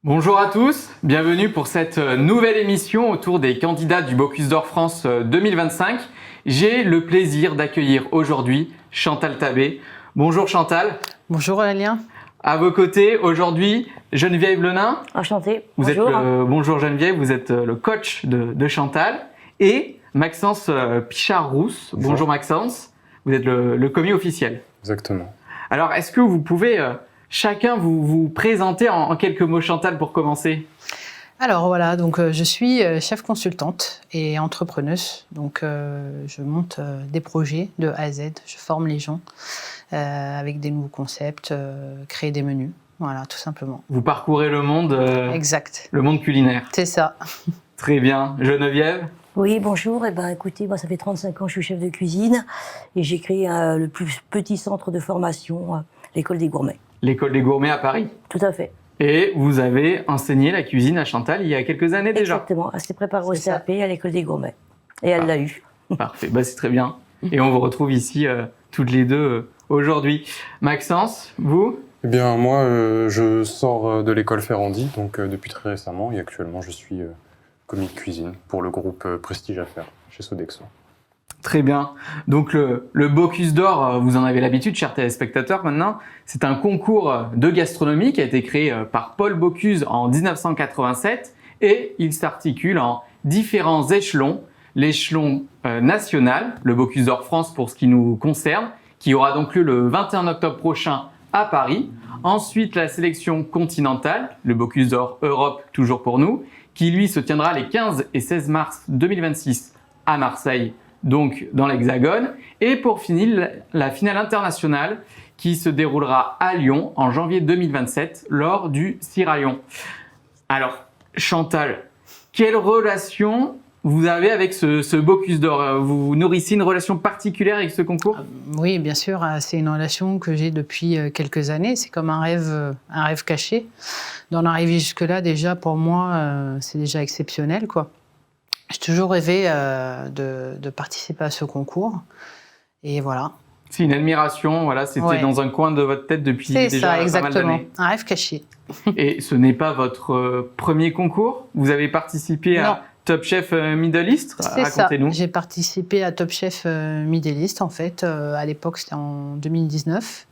Bonjour à tous, bienvenue pour cette nouvelle émission autour des candidats du Bocuse d'Or France 2025. J'ai le plaisir d'accueillir aujourd'hui Chantal Tabé. Bonjour Chantal. Bonjour Aurélien. À vos côtés aujourd'hui, Geneviève Lenain. Enchantée. Bonjour. Bonjour Geneviève, vous êtes le coach de Chantal. Et Maxence Pichard-Rousse. Bonjour Maxence, vous êtes le commis officiel. Exactement. Alors, est-ce que vous pouvez chacun vous présenter en quelques mots, Chantal, pour commencer? Alors voilà, donc je suis chef consultante et entrepreneuse. Donc je monte des projets de A à Z, je forme les gens avec des nouveaux concepts, créer des menus. Voilà, tout simplement. Vous parcourez le monde, exact. Le monde culinaire. C'est ça. Très bien. Geneviève? Oui, bonjour. Écoutez, moi, ça fait 35 ans que je suis chef de cuisine et j'ai créé le plus petit centre de formation, l'école des gourmets. L'école des gourmets à Paris. Tout à fait. Et vous avez enseigné la cuisine à Chantal il y a quelques années déjà. Exactement. Elle s'est préparée au CAP à l'école des gourmets. Et elle l'a eu. Parfait, c'est très bien. Et on vous retrouve ici toutes les deux aujourd'hui. Maxence, vous? Eh bien, moi, je sors de l'école Ferrandi, donc depuis très récemment, et actuellement, je suis commis de cuisine pour le groupe Prestige Affaires chez Sodexo. Très bien. Donc le Bocuse d'Or, vous en avez l'habitude, chers téléspectateurs maintenant, c'est un concours de gastronomie qui a été créé par Paul Bocuse en 1987 et il s'articule en différents échelons. L'échelon national, le Bocuse d'Or France pour ce qui nous concerne, qui aura donc lieu le 21 octobre prochain à Paris. Ensuite, la sélection continentale, le Bocuse d'Or Europe, toujours pour nous, qui lui se tiendra les 15 et 16 mars 2026 à Marseille, donc dans l'Hexagone. Et pour finir, la finale internationale qui se déroulera à Lyon en janvier 2027 lors du Ciraillon. Alors, Chantal, quelle relation vous avez avec ce Bocuse d'Or? Vous nourrissez une relation particulière avec ce concours? Oui, bien sûr, c'est une relation que j'ai depuis quelques années. C'est comme un rêve caché. D'en arriver jusque-là, déjà, pour moi, c'est déjà exceptionnel, quoi. J'ai toujours rêvé de participer à ce concours. Et voilà. C'est une admiration, voilà, c'était dans un coin de votre tête depuis déjà pas mal d'années. Un rêve caché. Et ce n'est pas votre premier concours? Vous avez participé à Top Chef Middle East? Racontez-nous. J'ai participé à Top Chef Middle East, en fait. À l'époque, c'était en 2019.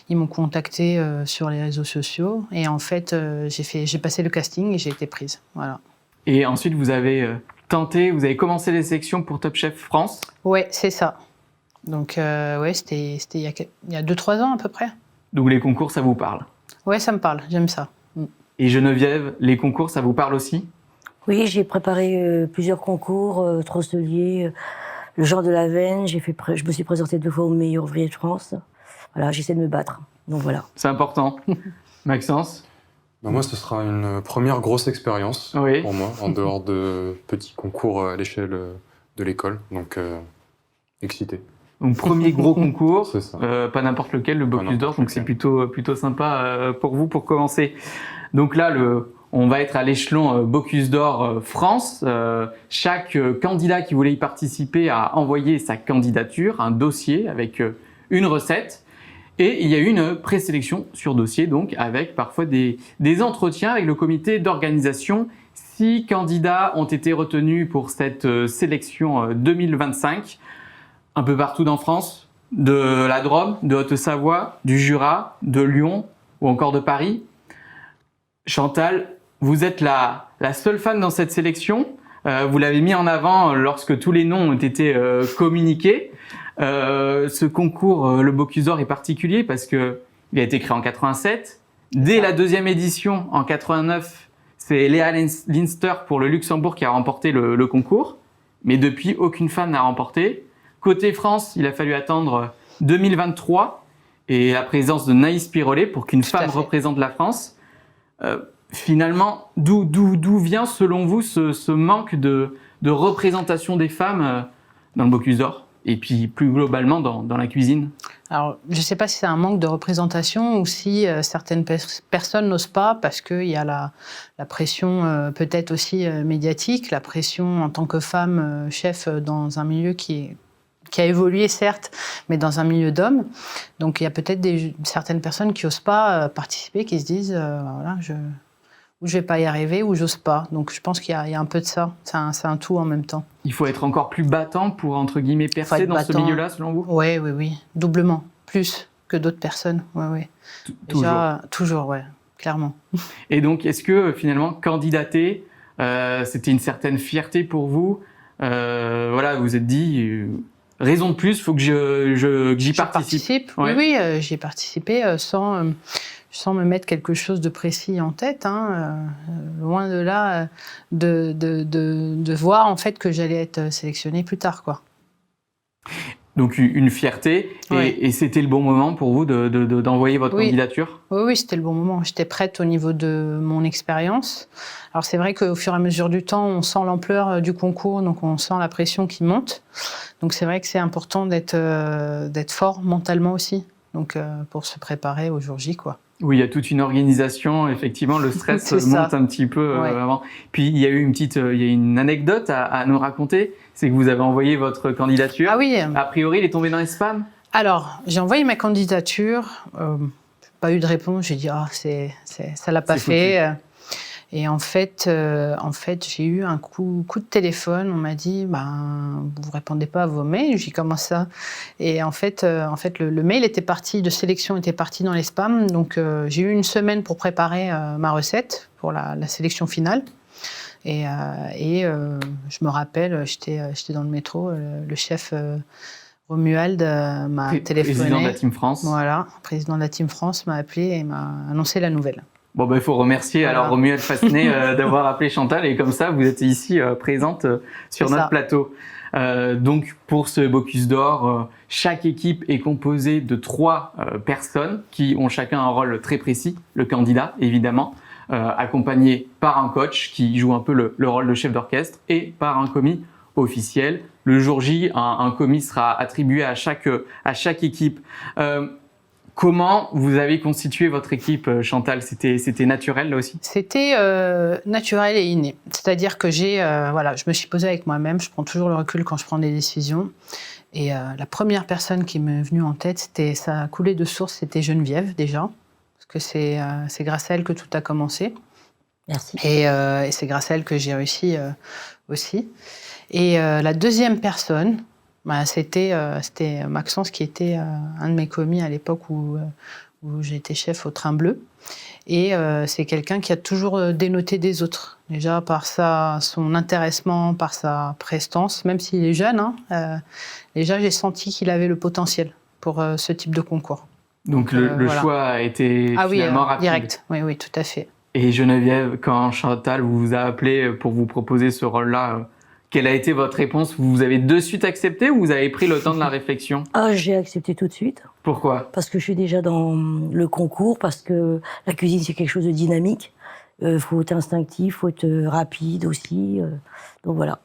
Ils m'ont contacté sur les réseaux sociaux. Et en fait, j'ai passé le casting et j'ai été prise. Voilà. Et ensuite, vous avez vous avez commencé les sélections pour Top Chef France? Oui, c'est ça. Donc, c'était il y a 2-3 ans à peu près. Donc, les concours, ça vous parle? Oui, ça me parle, j'aime ça. Et Geneviève, les concours, ça vous parle aussi? Oui, j'ai préparé plusieurs concours, Trosselier, le genre de la veine. Je me suis présentée 2 fois au meilleur ouvrier de France. Voilà, j'essaie de me battre. Donc voilà. C'est important. Maxence? Moi, ce sera une première grosse expérience pour moi, en dehors de petits concours à l'échelle de l'école. Donc, excité. Donc, premier gros concours, c'est ça. pas n'importe lequel, le Bocuse d'Or, donc c'est plutôt sympa pour vous pour commencer. Donc là, on va être à l'échelon Bocuse d'Or France. Chaque candidat qui voulait y participer a envoyé sa candidature, un dossier avec une recette. Et il y a eu une présélection sur dossier, donc avec parfois des entretiens avec le comité d'organisation. 6 candidats ont été retenus pour cette sélection 2025, un peu partout dans France, de la Drôme, de Haute-Savoie, du Jura, de Lyon ou encore de Paris. Chantal, vous êtes la seule femme dans cette sélection. Vous l'avez mis en avant lorsque tous les noms ont été communiqués. Ce concours, le Bocuse d'Or, est particulier parce que il a été créé en 87. Dès la 2e édition, en 89, c'est Léa Linster pour le Luxembourg qui a remporté le concours. Mais depuis, aucune femme n'a remporté. Côté France, il a fallu attendre 2023 et la présence de Naïs Pirolet pour qu'une femme représente la France. Finalement, d'où vient selon vous ce manque de représentation des femmes dans le Bocuse d'Or et puis plus globalement dans la cuisine? Alors, je ne sais pas si c'est un manque de représentation ou si certaines personnes n'osent pas parce qu'il y a la pression peut-être aussi médiatique, la pression en tant que femme chef dans un milieu qui a évolué certes, mais dans un milieu d'hommes. Donc il y a peut-être certaines personnes qui n'osent pas participer, qui se disent voilà, où je vais pas y arriver, où j'ose pas. Donc je pense qu'il y a un peu de ça. C'est un tout en même temps. Il faut être encore plus battant pour, entre guillemets, percer dans ce milieu-là, selon vous? Oui. Doublement. Plus que d'autres personnes. Ouais. Déjà, toujours, ouais. Clairement. Et donc, est-ce que finalement, candidater, c'était une certaine fierté pour vous? Voilà, vous vous êtes dit, raison de plus, il faut que j'y participe. Ouais. Oui, j'y ai participé sans me mettre quelque chose de précis en tête. Loin de là, de voir en fait que j'allais être sélectionnée plus tard, quoi. Donc une fierté, et c'était le bon moment pour vous d'envoyer votre candidature? Oui, c'était le bon moment. J'étais prête au niveau de mon expérience. Alors c'est vrai qu'au fur et à mesure du temps, on sent l'ampleur du concours, donc on sent la pression qui monte. Donc c'est vrai que c'est important d'être fort mentalement aussi, donc pour se préparer au jour J, quoi. Oui, il y a toute une organisation. Effectivement, le stress monte un petit peu avant. Puis il y a eu une anecdote à nous raconter. C'est que vous avez envoyé votre candidature. Ah oui. A priori, il est tombé dans les spams. Alors, j'ai envoyé ma candidature. Pas eu de réponse. J'ai dit ça l'a pas fait. Et en fait, j'ai eu un coup de téléphone. On m'a dit, vous répondez pas à vos mails. J'ai dit, comment ça? Et en fait, le mail de sélection était parti dans les spams. Donc, j'ai eu une semaine pour préparer ma recette pour la sélection finale. Et je me rappelle, j'étais dans le métro, le chef Romuald m'a téléphoné. Président de la Team France. Voilà, président de la Team France m'a appelé et m'a annoncé la nouvelle. Bon, il faut remercier alors Romuald Fassenet d'avoir appelé Chantal, et comme ça, vous êtes ici présente sur notre plateau. Donc, pour ce Bocuse d'Or, chaque équipe est composée de 3 personnes qui ont chacun un rôle très précis. Le candidat, évidemment, accompagné par un coach qui joue un peu le rôle de chef d'orchestre, et par un commis officiel. Le jour J, un commis sera attribué à chaque équipe. Comment vous avez constitué votre équipe, Chantal? C'était naturel là aussi? C'était naturel et inné. C'est-à-dire que je me suis posée avec moi-même. Je prends toujours le recul quand je prends des décisions. Et la première personne qui m'est venue en tête, ça a coulé de source, c'était Geneviève déjà. Parce que c'est grâce à elle que tout a commencé. Merci. Et c'est grâce à elle que j'ai réussi aussi. Et la deuxième personne, c'était Maxence, qui était un de mes commis à l'époque où j'étais chef au Train Bleu. Et c'est quelqu'un qui a toujours dénoté des autres. Déjà par son intéressement, par sa prestance, même s'il est jeune. Déjà, j'ai senti qu'il avait le potentiel pour ce type de concours. Donc le choix a été finalement rapide. Direct. Oui, tout à fait. Et Geneviève, quand Chantal vous a appelé pour vous proposer ce rôle-là, quelle a été votre réponse? Vous avez de suite accepté ou vous avez pris le temps de la réflexion? J'ai accepté tout de suite. Pourquoi? Parce que je suis déjà dans le concours, parce que la cuisine, c'est quelque chose de dynamique. Faut être instinctif, faut être rapide aussi. Donc voilà.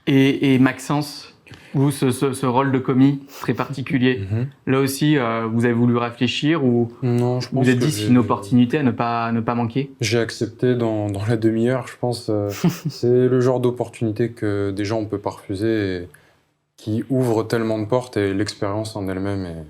Et Maxence, vous, ce rôle de commis très particulier, là aussi, vous avez voulu réfléchir ou non, je pense vous êtes dit c'est une opportunité à ne pas manquer? J'ai accepté dans la demi-heure, je pense. C'est le genre d'opportunité que des gens on peut pas refuser, et qui ouvre tellement de portes, et l'expérience en elle-même est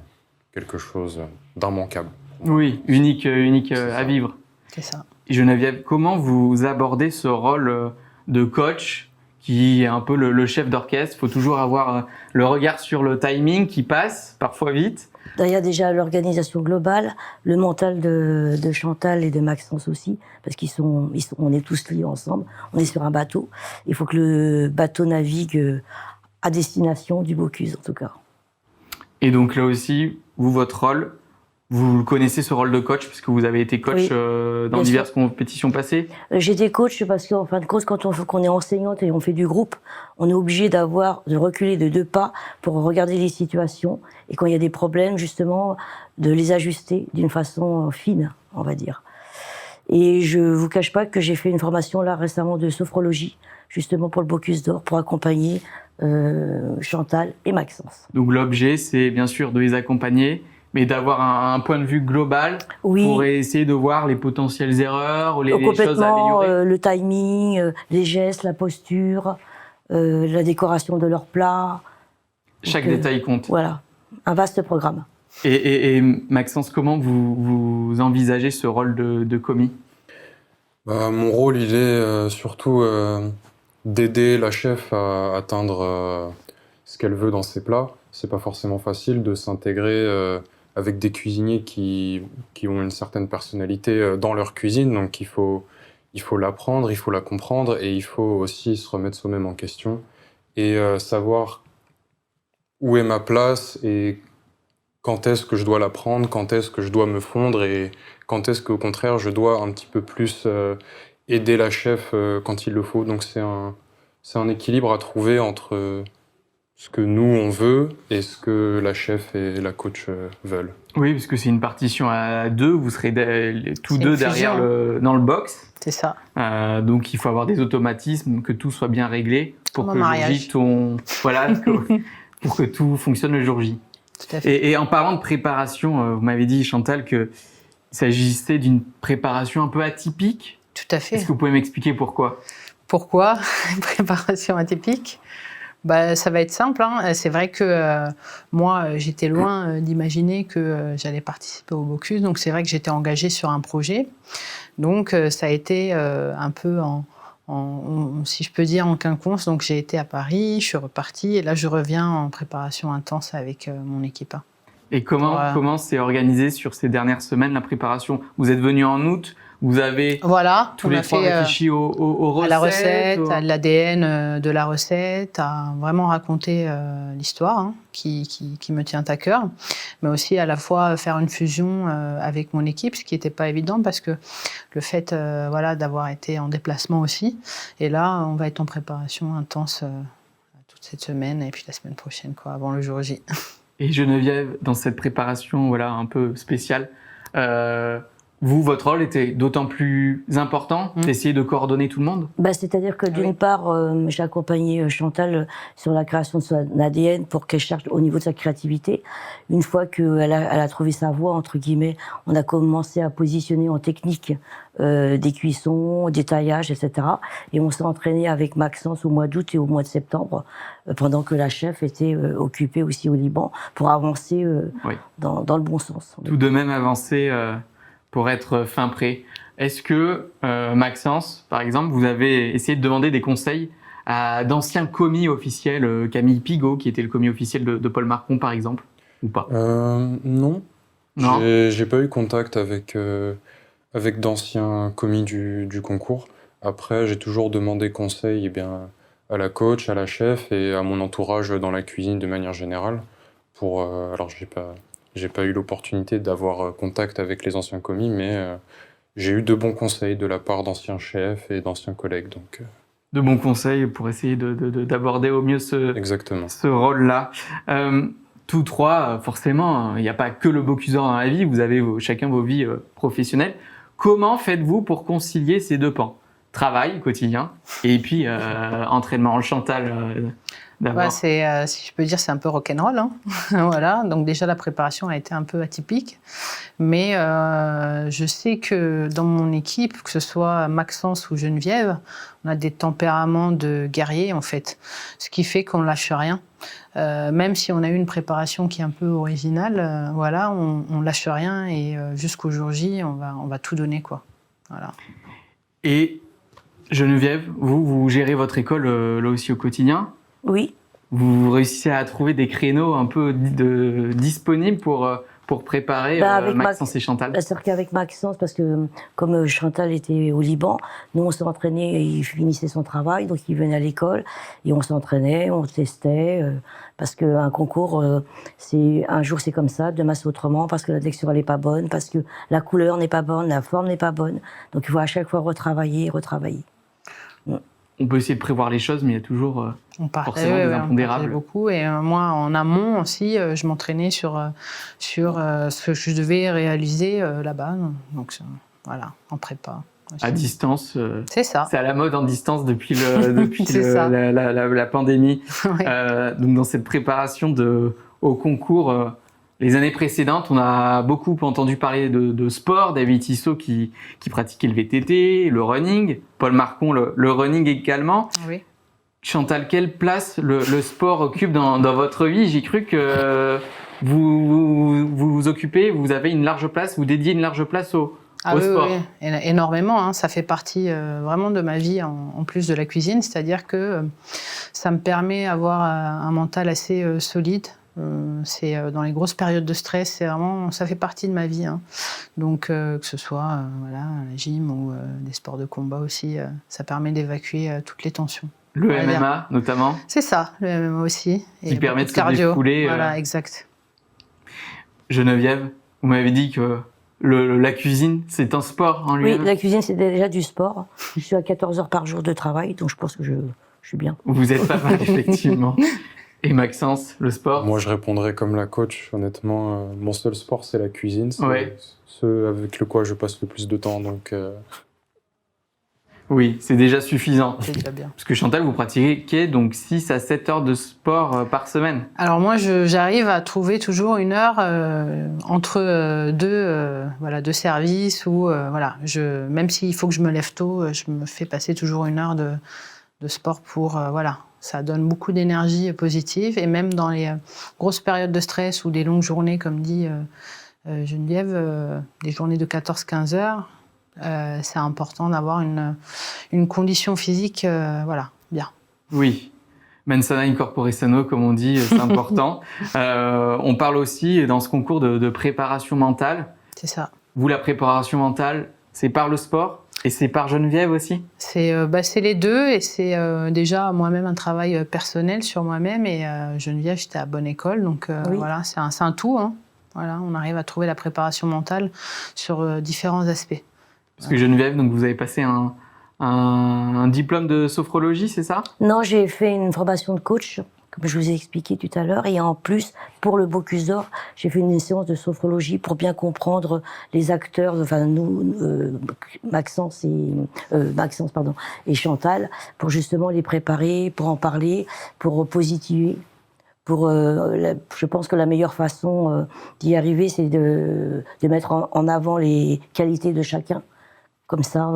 quelque chose d'immanquable. Oui, unique à vivre. C'est ça. Geneviève, comment vous abordez ce rôle de coach qui est un peu le chef d'orchestre? Il faut toujours avoir le regard sur le timing qui passe, parfois vite. Il y a déjà l'organisation globale, le mental de Chantal et de Maxence aussi, parce on est tous liés ensemble, on est sur un bateau. Il faut que le bateau navigue à destination du Bocuse, en tout cas. Et donc là aussi, vous, votre rôle, vous connaissez ce rôle de coach, puisque vous avez été coach dans diverses compétitions passées? J'ai été coach parce qu'en fin de compte, quand on est enseignante et on fait du groupe, on est obligé de reculer de 2 pas pour regarder les situations, et quand il y a des problèmes, justement, de les ajuster d'une façon fine, on va dire. Et je vous cache pas que j'ai fait une formation là récemment de sophrologie, justement pour le Bocuse d'Or, pour accompagner Chantal et Maxence. Donc l'objet, c'est bien sûr de les accompagner, mais d'avoir un point de vue global pour essayer de voir les potentielles erreurs, les choses à améliorer. Le timing, les gestes, la posture, la décoration de leurs plats. Chaque détail compte. Voilà, un vaste programme. Et Maxence, comment vous envisagez ce rôle de commis? Mon rôle, il est surtout d'aider la chef à atteindre ce qu'elle veut dans ses plats. C'est pas forcément facile de s'intégrer avec des cuisiniers qui ont une certaine personnalité dans leur cuisine, donc il faut l'apprendre, il faut la comprendre et il faut aussi se remettre soi-même en question et savoir où est ma place et quand est-ce que je dois la prendre, quand est-ce que je dois me fondre et quand est-ce qu'au contraire je dois un petit peu plus aider la chef quand il le faut. Donc c'est un équilibre à trouver entre ce que nous on veut et ce que la chef et la coach veulent. Oui, parce que c'est une partition à deux, vous serez tous C'est deux une derrière fusion. dans le box. C'est ça. Donc il faut avoir des automatismes, que tout soit bien réglé pour Comme que un le jour J, pour que tout fonctionne le jour J. Tout à fait. Et en parlant de préparation, vous m'avez dit, Chantal, qu'il s'agissait d'une préparation un peu atypique. Tout à fait. Est-ce que vous pouvez m'expliquer pourquoi ? Pourquoi une préparation atypique? Ça va être simple. C'est vrai que moi, j'étais loin d'imaginer que j'allais participer au Bocuse. Donc, c'est vrai que j'étais engagée sur un projet. Donc, ça a été un peu si je peux dire, en quinconce. Donc, j'ai été à Paris, je suis repartie. Et là, je reviens en préparation intense avec mon équipe. Et comment s'est organisé sur ces dernières semaines la préparation ? Vous êtes venu en août, vous avez Voilà, tous les trois réfléchi aux recettes, à la recette, à l'ADN de la recette, à vraiment raconter l'histoire qui me tient à cœur, mais aussi à la fois faire une fusion avec mon équipe, ce qui n'était pas évident parce que le fait d'avoir été en déplacement aussi, et là on va être en préparation intense toute cette semaine et puis la semaine prochaine, avant le jour J. Et Geneviève, dans cette préparation un peu spéciale, vous, votre rôle était d'autant plus important d'essayer de coordonner tout le monde ? C'est-à-dire que d'une part, j'ai accompagné Chantal sur la création de son ADN pour qu'elle cherche au niveau de sa créativité. Une fois qu'elle a trouvé sa voie, entre guillemets, on a commencé à positionner en technique des cuissons, des taillages, etc. Et on s'est entraîné avec Maxence au mois d'août et au mois de septembre, pendant que la chef était occupée aussi au Liban, pour avancer dans le bon sens. Tout de même avancer pour être fin prêt. Est-ce que, Maxence, par exemple, vous avez essayé de demander des conseils à d'anciens commis officiels, Camille Pigot, qui était le commis officiel de Paul Marcon, par exemple, ou pas ? Non. Non. J'ai pas eu contact avec d'anciens commis du concours. Après, j'ai toujours demandé conseil à la coach, à la chef et à mon entourage dans la cuisine de manière générale. Alors, j'ai pas eu l'opportunité d'avoir contact avec les anciens commis, mais j'ai eu de bons conseils de la part d'anciens chefs et d'anciens collègues. Donc, de bons conseils pour essayer d'aborder au mieux ce rôle-là. Tous trois, forcément, il n'y a pas que le Bocuse d'Or dans la vie, vous avez chacun vos vies professionnelles. Comment faites-vous pour concilier ces deux pans ? Travail quotidien et puis entraînement. Chantal, d'abord. Si je peux dire, c'est un peu rock'n'roll. Voilà. Donc déjà, la préparation a été un peu atypique. Mais je sais que dans mon équipe, que ce soit Maxence ou Geneviève, on a des tempéraments de guerriers, en fait. Ce qui fait qu'on ne lâche rien. Même si on a eu une préparation qui est un peu originale, on lâche rien et jusqu'au jour J, on va tout donner, quoi. Voilà. Et Geneviève, vous gérez votre école là aussi au quotidien ? Oui. Vous réussissez à trouver des créneaux un peu disponibles pour préparer Maxence et Chantal ? C'est-à-dire qu'avec Maxence, parce que comme Chantal était au Liban, nous on s'entraînait, il finissait son travail, donc il venait à l'école, et on s'entraînait, on testait, parce qu'un concours, un jour c'est comme ça, demain c'est autrement, parce que la texture elle n'est pas bonne, parce que la couleur n'est pas bonne, la forme n'est pas bonne, donc il faut à chaque fois retravailler. On peut essayer de prévoir les choses, mais il y a toujours forcément des impondérables. On beaucoup. Et moi, en amont aussi, je m'entraînais sur ce que je devais réaliser là-bas. Donc voilà, en prépa. Aussi. À distance. C'est ça. C'est à la mode en distance depuis la pandémie. Oui. Donc dans cette préparation au concours, les années précédentes, on a beaucoup entendu parler de sport. David Tissot qui pratiquait le VTT, le running. Paul Marcon, le running également. Oui. Chantal, quelle place le sport occupe dans votre vie ? J'ai cru que vous occupez, vous avez une large place, vous dédiez une large place Ah au oui, sport. oui, énormément. Hein. Ça fait partie vraiment de ma vie en plus de la cuisine. C'est-à-dire que ça me permet d'avoir un mental assez solide. C'est dans les grosses périodes de stress, ça fait partie de ma vie. Hein. Donc que ce soit voilà, la gym ou des sports de combat aussi, ça permet d'évacuer toutes les tensions. Le MMA notamment. C'est ça, le MMA aussi. Qui permet de se défouler. Voilà, exact. Geneviève, vous m'avez dit que la cuisine, c'est un sport en lui-même. Oui, la cuisine, c'est déjà du sport. Je suis à 14 heures par jour de travail, donc je pense que je suis bien. Vous êtes pas mal, effectivement. Et Maxence, le sport? Moi, je répondrais comme la coach. Honnêtement, mon seul sport, c'est la cuisine. C'est ce avec le quoi je passe le plus de temps. Donc, oui, c'est déjà suffisant. C'est déjà bien. Parce que Chantal, vous pratiquez donc 6 à 7 heures de sport par semaine. Alors moi, j'arrive à trouver toujours une heure entre deux services où, voilà, même s'il faut que je me lève tôt, je me fais passer toujours une heure de sport pour, voilà. Ça donne beaucoup d'énergie positive et même dans les grosses périodes de stress ou des longues journées, comme dit Geneviève, des journées de 14-15 heures, c'est important d'avoir une condition physique voilà, bien. Oui, mens sana in corpore sano, comme on dit, c'est important. On parle aussi dans ce concours de préparation mentale. C'est ça. Vous, la préparation mentale, c'est par le sport et c'est par Geneviève aussi? C'est les deux et c'est déjà moi-même un travail personnel sur moi-même et Geneviève, j'étais à bonne école, donc oui. voilà, c'est un tout. Hein. Voilà, on arrive à trouver la préparation mentale sur différents aspects. Parce que Geneviève, donc vous avez passé un diplôme de sophrologie, c'est ça? Non, j'ai fait une formation de coach, comme je vous ai expliqué tout à l'heure, et en plus, pour le Bocuse d'Or, j'ai fait une séance de sophrologie pour bien comprendre les acteurs, enfin nous, Maxence et Chantal, pour justement les préparer, pour en parler, pour positiver. Je pense que la meilleure façon d'y arriver, c'est de mettre en avant les qualités de chacun. Comme ça,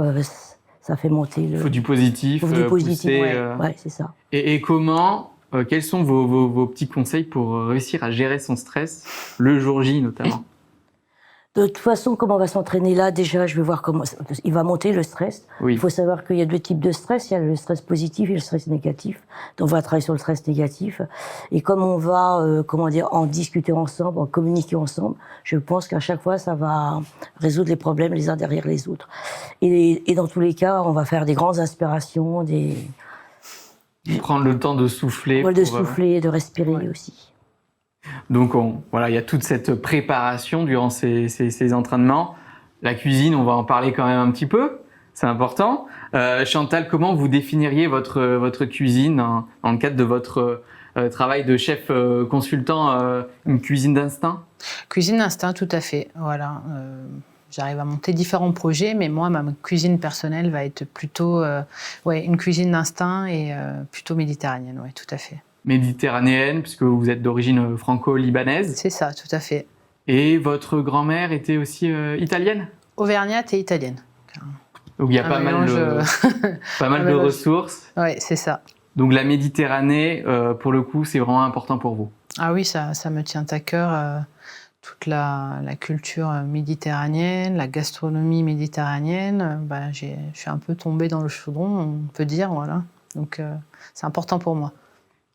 ça fait monter le... Il faut du positif, Il faut du positif, pousser, ouais, c'est ça. Et comment, quels sont vos petits conseils pour réussir à gérer son stress, le jour J notamment? De toute façon, comme on va s'entraîner là, déjà, je vais voir comment il va monter le stress. Oui. Il faut savoir qu'il y a deux types de stress. Il y a le stress positif et le stress négatif. Donc, on va travailler sur le stress négatif. Et comme on va, en discuter ensemble, en communiquer ensemble, je pense qu'à chaque fois, ça va résoudre les problèmes les uns derrière les autres. Et dans tous les cas, on va faire des grandes inspirations, Prendre le temps de souffler. de souffler, de respirer aussi. Donc voilà, il y a toute cette préparation durant ces entraînements. La cuisine, on va en parler quand même un petit peu, c'est important. Chantal, comment vous définiriez votre cuisine dans le cadre de votre travail de chef consultant, une cuisine d'instinct? Cuisine d'instinct, tout à fait. Voilà. J'arrive à monter différents projets, mais moi, ma cuisine personnelle va être plutôt une cuisine d'instinct et plutôt méditerranéenne, oui, tout à fait. Méditerranéenne, puisque vous êtes d'origine franco-libanaise. C'est ça, tout à fait. Et votre grand-mère était aussi italienne? Auvergnate et italienne. Donc il y a pas mal de ressources. Oui, c'est ça. Donc la Méditerranée, pour le coup, c'est vraiment important pour vous. Ah oui, ça me tient à cœur. Toute la culture méditerranéenne, la gastronomie méditerranéenne, je suis un peu tombée dans le chaudron, on peut dire, voilà. Donc c'est important pour moi.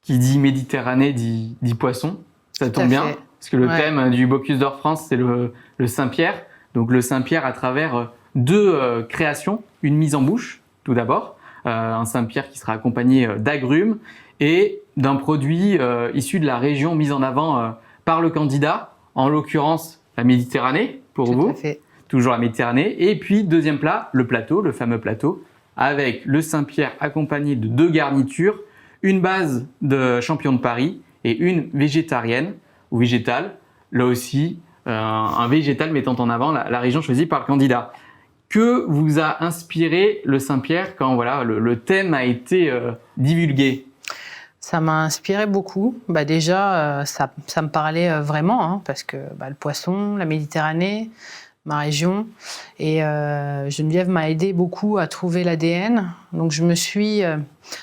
Qui dit Méditerranée dit poisson, ça tombe bien, parce que le thème du Bocuse d'Or France, c'est le Saint-Pierre. Donc le Saint-Pierre à travers deux créations, une mise en bouche, tout d'abord, un Saint-Pierre qui sera accompagné d'agrumes et d'un produit issu de la région mise en avant par le candidat, en l'occurrence la Méditerranée, pour vous, tout à fait. Toujours la Méditerranée. Et puis deuxième plat, le plateau, le fameux plateau, avec le Saint-Pierre accompagné de deux garnitures, une base de champion de Paris et une végétarienne ou végétale, là aussi un végétal mettant en avant la région choisie par le candidat. Que vous a inspiré le Saint-Pierre quand voilà, le thème a été divulgué? Ça m'a inspiré beaucoup. Déjà, ça me parlait vraiment, hein, parce que le poisson, la Méditerranée, ma région. Et Geneviève m'a aidé beaucoup à trouver l'ADN. Donc je me suis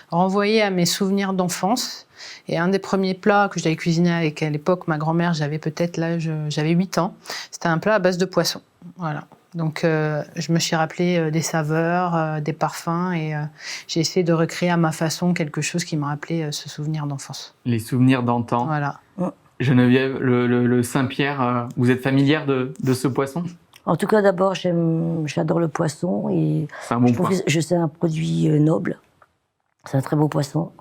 renvoyée à mes souvenirs d'enfance. Et un des premiers plats que j'avais cuisiné à l'époque ma grand-mère, j'avais 8 ans, c'était un plat à base de poisson. Voilà. Donc, je me suis rappelé des saveurs, des parfums, et j'ai essayé de recréer à ma façon quelque chose qui m'a rappelé ce souvenir d'enfance. Les souvenirs d'antan. Voilà. Geneviève, le Saint-Pierre, vous êtes familière de ce poisson? En tout cas, d'abord, j'adore le poisson et C'est un bon je trouve point. que c'est un produit noble. C'est un très beau poisson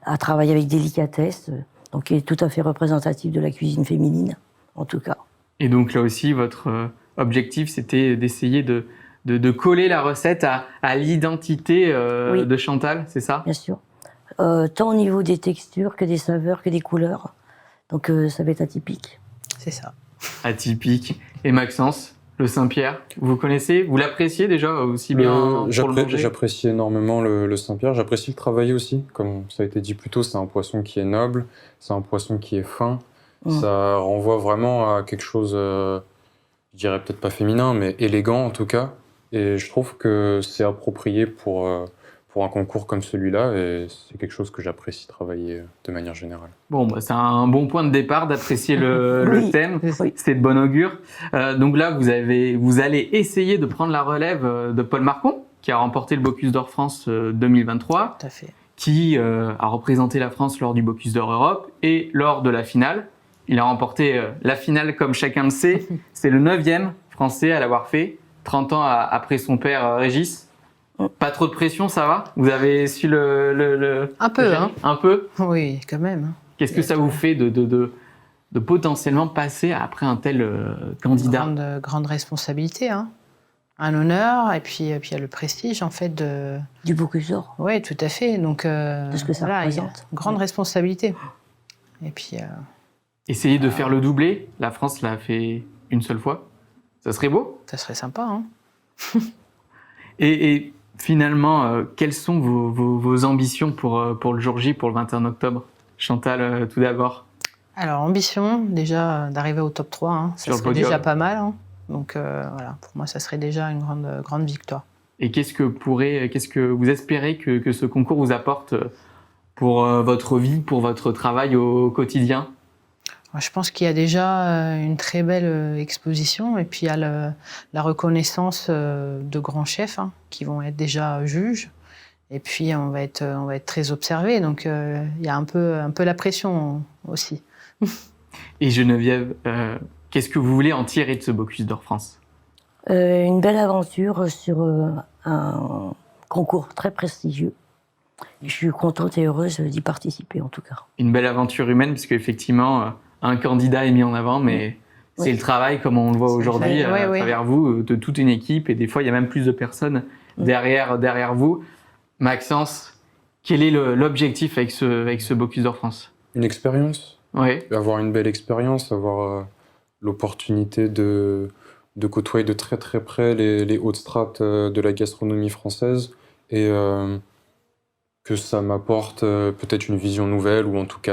à travailler avec délicatesse, donc qui est tout à fait représentatif de la cuisine féminine, en tout cas. Et donc là aussi, votre objectif, c'était d'essayer de coller la recette à l'identité Oui. de Chantal, c'est ça? Bien sûr. Tant au niveau des textures que des saveurs que des couleurs. Donc ça va être atypique. C'est ça. Atypique. Et Maxence, le Saint-Pierre, vous connaissez? Vous l'appréciez déjà aussi bien pour le manger? J'apprécie énormément le Saint-Pierre. J'apprécie le travailler aussi. Comme ça a été dit plus tôt, c'est un poisson qui est noble, c'est un poisson qui est fin. Ça renvoie vraiment à quelque chose, je dirais peut-être pas féminin, mais élégant en tout cas. Et je trouve que c'est approprié pour un concours comme celui-là. Et c'est quelque chose que j'apprécie travailler de manière générale. Bon, bah, c'est un bon point de départ d'apprécier le Oui. thème. Oui. C'est de bon augure. Donc là, vous allez essayer de prendre la relève de Paul Marcon, qui a remporté le Bocuse d'Or France 2023, Tout à fait. qui a représenté la France lors du Bocuse d'Or Europe et lors de la finale. Il a remporté la finale, comme chacun le sait. C'est le 9e Français à l'avoir fait, 30 ans après son père Régis. Pas trop de pression, ça va? Vous avez su Un peu, hein. Un peu? Oui, quand même. Qu'est-ce que ça vous fait de potentiellement passer après un tel candidat? Grande responsabilité, hein. Un honneur, et puis il y a le prestige, en fait, de... Du Bocuse d'Or. Oui, tout à fait. Donc, ce que ça voilà, il y a représente. grande responsabilité. Et puis, Essayer de faire le doublé. La France l'a fait une seule fois. Ça serait beau. ça serait sympa, hein. Et finalement, quelles sont vos ambitions pour le jour J, pour le 21 octobre? Chantal, tout d'abord. Alors, ambition, déjà, d'arriver au top 3, hein. Ça Sur le serait podium. déjà pas mal, hein. Donc, voilà, pour moi, ça serait déjà une grande victoire. Et qu'est-ce que vous espérez que ce concours vous apporte pour votre vie, pour votre travail au quotidien? Je pense qu'il y a déjà une très belle exposition, et puis il y a la reconnaissance de grands chefs, hein, qui vont être déjà juges. Et puis on va être très observés, donc il y a un peu la pression aussi. Et Geneviève, qu'est-ce que vous voulez en tirer de ce Bocuse d'Or France? Une belle aventure sur un concours très prestigieux. Je suis contente et heureuse d'y participer, en tout cas. Une belle aventure humaine, puisque effectivement, un candidat est mis en avant, mais c'est le travail, comme on le voit aujourd'hui, à travers vous, de toute une équipe, et des fois, il y a même plus de personnes derrière vous. Maxence, quel est l'objectif avec ce Bocuse d'Or France? Une expérience. Oui. Avoir une belle expérience, avoir l'opportunité de côtoyer de très très près les hautes strates de la gastronomie française, et que ça m'apporte peut-être une vision nouvelle, ou en tout cas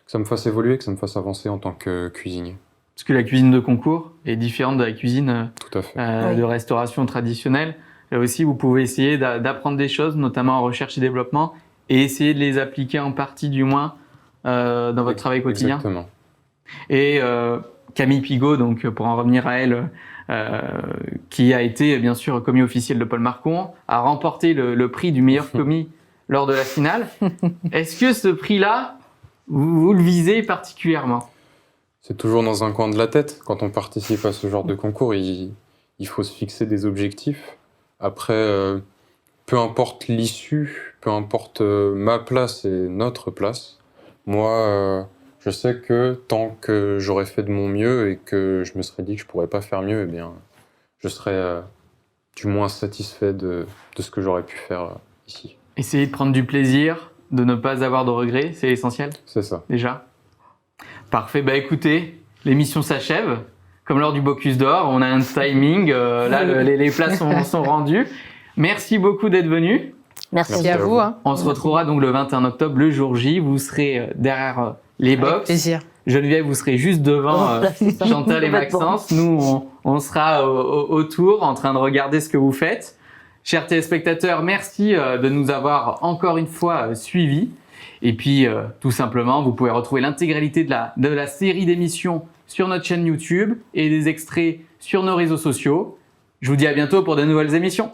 que ça me fasse évoluer, que ça me fasse avancer en tant que cuisinier. Parce que la cuisine de concours est différente de la cuisine Tout à fait. de restauration traditionnelle. Là aussi, vous pouvez essayer d'apprendre des choses, notamment en recherche et développement, et essayer de les appliquer en partie du moins dans votre travail quotidien. Exactement. Et Camille Pigot, donc pour en revenir à elle, qui a été bien sûr commis officiel de Paul Marcon, a remporté le prix du meilleur commis lors de la finale. Est-ce que ce prix-là, vous le visez particulièrement? C'est toujours dans un coin de la tête. Quand on participe à ce genre de concours, il faut se fixer des objectifs. Après, peu importe l'issue, peu importe ma place et notre place, moi, je sais que tant que j'aurais fait de mon mieux et que je me serais dit que je pourrais pas faire mieux, eh bien, je serais du moins satisfait de ce que j'aurais pu faire ici. Essayer de prendre du plaisir, de ne pas avoir de regrets, c'est essentiel, C'est ça. déjà. Parfait, bah écoutez, l'émission s'achève. Comme lors du Bocuse d'Or, on a un timing, là les plats sont rendus. Merci beaucoup d'être venu. Merci à vous. Hein. On se retrouvera donc le 21 octobre, le jour J. Vous serez derrière les Avec box. plaisir. Geneviève, vous serez juste devant Chantal et Maxence. Nous, on sera autour en train de regarder ce que vous faites. Chers téléspectateurs, merci de nous avoir encore une fois suivis. Et puis, tout simplement, vous pouvez retrouver l'intégralité de la série d'émissions sur notre chaîne YouTube et des extraits sur nos réseaux sociaux. Je vous dis à bientôt pour de nouvelles émissions.